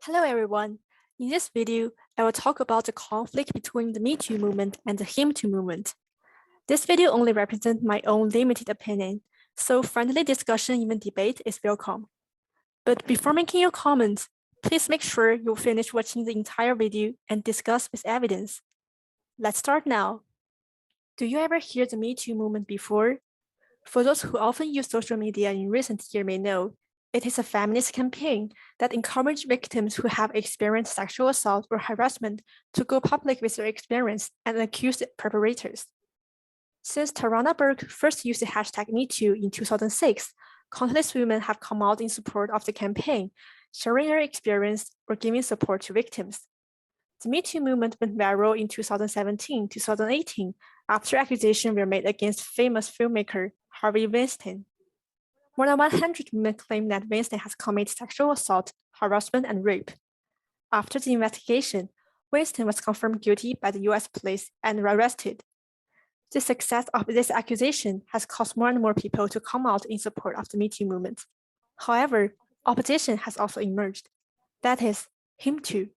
Hello everyone. In this video, I will talk about the conflict between the Me Too movement and the Him Too movement. This video only represents my own limited opinion, so friendly discussion, even debate, is welcome. But before making your comments, please make sure you finish watching the entire video and discuss with evidence. Let's start now. Do you ever hear the Me Too movement before? For those who often use social media in recent years may know, it is a feminist campaign that encourages victims who have experienced sexual assault or harassment to go public with their experience and accuse the perpetrators. Since Tarana Burke first used the hashtag MeToo in 2006, countless women have come out in support of the campaign, sharing their experience or giving support to victims. The Me Too movement went viral in 2017-2018 after accusations were made against famous filmmaker Harvey Weinstein. More than 100 women claim that Weinstein has committed sexual assault, harassment, and rape. After the investigation, Weinstein was confirmed guilty by the US police and arrested. The success of this accusation has caused more and more people to come out in support of the Me Too movement. However, opposition has also emerged. That is, Him Too.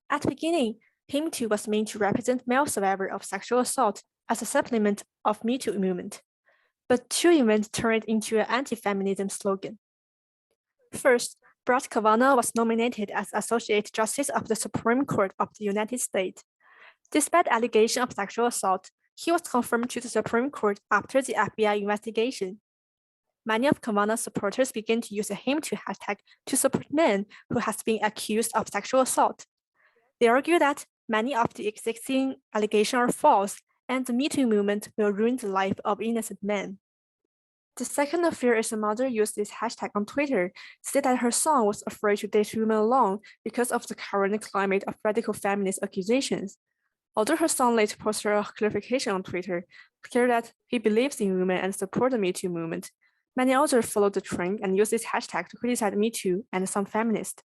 At the beginning, Him Too was meant to represent male survivors of sexual assault as a supplement of Me Too movement. But two events turned into an anti-feminism slogan. First, Brett Kavanaugh was nominated as Associate Justice of the Supreme Court of the United States. Despite allegations of sexual assault, he was confirmed to the Supreme Court after the FBI investigation. Many of Kavanaugh's supporters began to use the Him Too hashtag to support men who have been accused of sexual assault. They argue that many of the existing allegations are false, and the Me Too movement will ruin the life of innocent men. The second affair is a mother used this hashtag on Twitter, said that her son was afraid to date women alone because of the current climate of radical feminist accusations. Although her son later posted a clarification on Twitter, clear that he believes in women and supports the Me Too movement, many others followed the trend and used this hashtag to criticize Me Too and some feminists.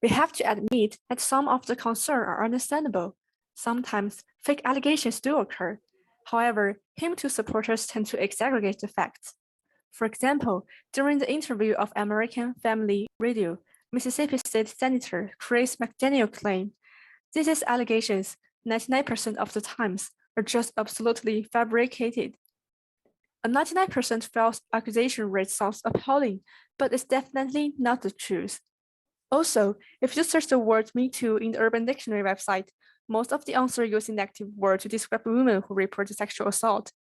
We have to admit that some of the concerns are understandable. Sometimes fake allegations do occur. However, Him Too supporters tend to exaggerate the facts. For example, during the interview of American Family Radio, Mississippi State Senator Chris McDaniel claimed, "These allegations, 99% of the times, are just absolutely fabricated." A 99% false accusation rate sounds appalling, but it's definitely not the truth. Also, if you search the word Me Too in the Urban Dictionary website, most of the answers use negative words to describe women who report sexual assault.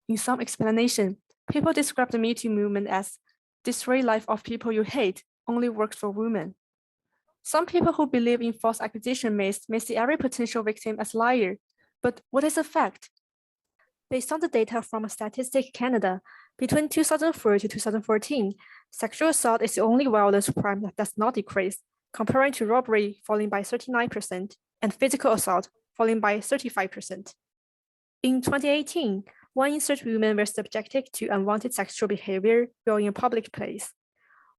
In some explanation, people describe the Me Too movement as destroy life of people you hate, only works for women. Some people who believe in false accusation may see every potential victim as liar, but what is a fact? Based on the data from Statistics Canada, between 2004 to 2014, sexual assault is the only violence crime that does not decrease, comparing to robbery falling by 39% and physical assault falling by 35%. In 2018, 1 in 3 women were subjected to unwanted sexual behavior while in a public place.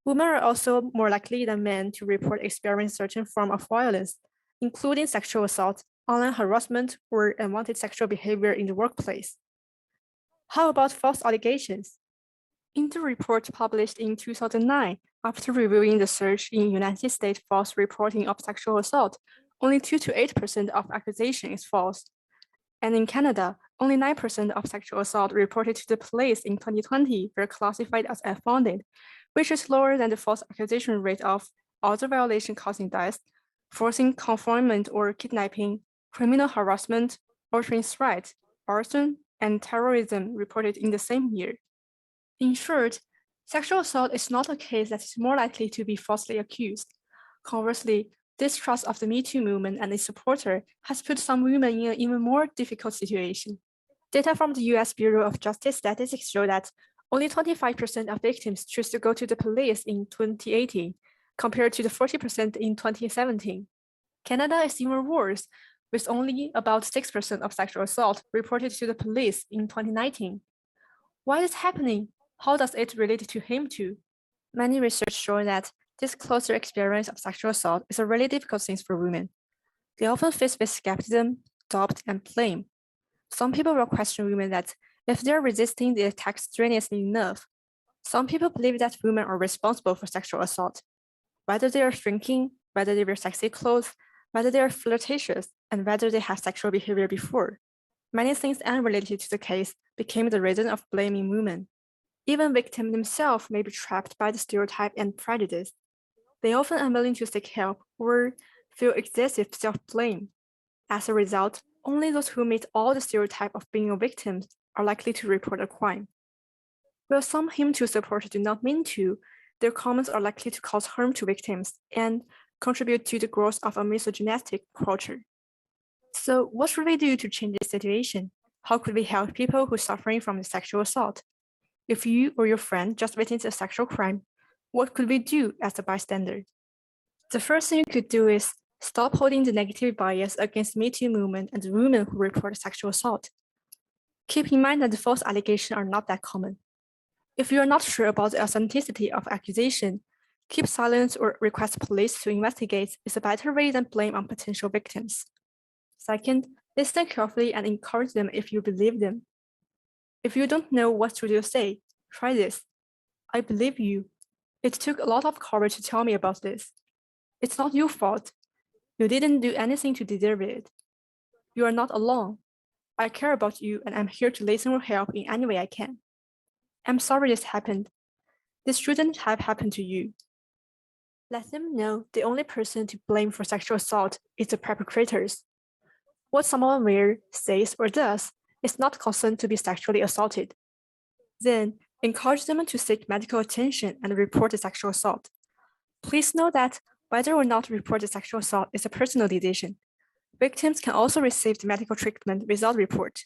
Women are also more likely than men to report experiencing certain form of violence, including sexual assault, online harassment, or unwanted sexual behavior in the workplace. How about false allegations? In the report published in 2009, after reviewing the surge in United States false reporting of sexual assault, only 2 to 8% of accusation is false. And in Canada, only 9% of sexual assault reported to the police in 2020 were classified as unfounded, which is lower than the false accusation rate of other violation causing death, forcing confinement or kidnapping, criminal harassment, altering threats, arson, and terrorism reported in the same year. In short, sexual assault is not a case that is more likely to be falsely accused. Conversely, distrust of the Me Too movement and its supporter has put some women in an even more difficult situation. Data from the US Bureau of Justice Statistics show that only 25% of victims choose to go to the police in 2018, compared to the 40% in 2017. Canada is even worse, with only about 6% of sexual assault reported to the police in 2019. Why is this happening? How does it relate to Him Too? Many research show that this closer experience of sexual assault is a really difficult thing for women. They often face with skepticism, doubt, and blame. Some people will question women that if they're resisting the attack strenuously enough. Some people believe that women are responsible for sexual assault. Whether they are shrinking, whether they wear sexy clothes, whether they are flirtatious, and whether they have sexual behavior before. Many things unrelated to the case became the reason of blaming women. Even victims themselves may be trapped by the stereotype and prejudice. They often are unwilling to seek help or feel excessive self-blame. As a result, only those who meet all the stereotype of being a victim are likely to report a crime. While some him-too supporters do not mean to, their comments are likely to cause harm to victims and contribute to the growth of a misogynistic culture. So what should we do to change this situation? How could we help people who are suffering from sexual assault? If you or your friend just witnessed a sexual crime, what could we do as a bystander? The first thing you could do is stop holding the negative bias against the Me Too movement and the women who report sexual assault. Keep in mind that the false allegations are not that common. If you are not sure about the authenticity of accusation, keep silent or request police to investigate is a better way than blame on potential victims. Second, listen carefully and encourage them if you believe them. If you don't know what to say, try this. I believe you. It took a lot of courage to tell me about this. It's not your fault. You didn't do anything to deserve it. You are not alone. I care about you and I'm here to listen or help in any way I can. I'm sorry this happened. This shouldn't have happened to you. Let them know the only person to blame for sexual assault is the perpetrators. What someone wears, says, or does is not concerned to be sexually assaulted. Then, encourage them to seek medical attention and report the sexual assault. Please know that whether or not to report the sexual assault is a personal decision. Victims can also receive the medical treatment without report.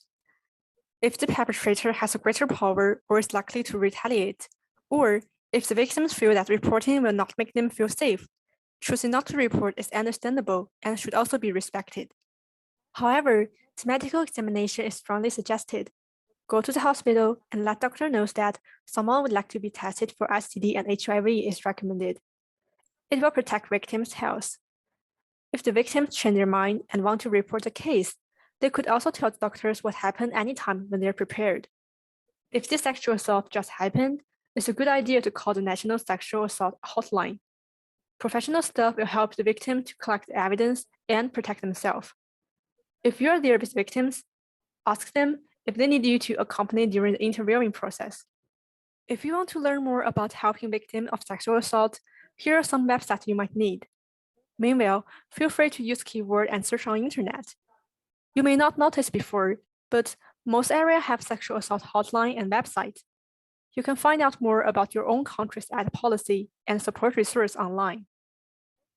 If the perpetrator has a greater power or is likely to retaliate, or if the victims feel that reporting will not make them feel safe, choosing not to report is understandable and should also be respected. However, the medical examination is strongly suggested. Go to the hospital and let doctor know that someone would like to be tested for STD and HIV is recommended. It will protect victims' health. If the victims change their mind and want to report the case, they could also tell the doctors what happened anytime when they're prepared. If this sexual assault just happened, it's a good idea to call the National Sexual Assault Hotline. Professional staff will help the victim to collect evidence and protect themselves. If you're there with victims, ask them if they need you to accompany during the interviewing process. If you want to learn more about helping victims of sexual assault, here are some websites you might need. Meanwhile, feel free to use keyword and search on the internet. You may not notice before, but most areas have sexual assault hotline and website. You can find out more about your own country's ad policy and support resources online.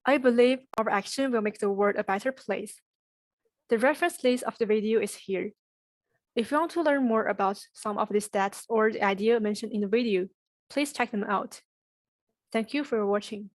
I believe our action will make the world a better place. The reference list of the video is here. If you want to learn more about some of these stats or the idea mentioned in the video, please check them out. Thank you for watching.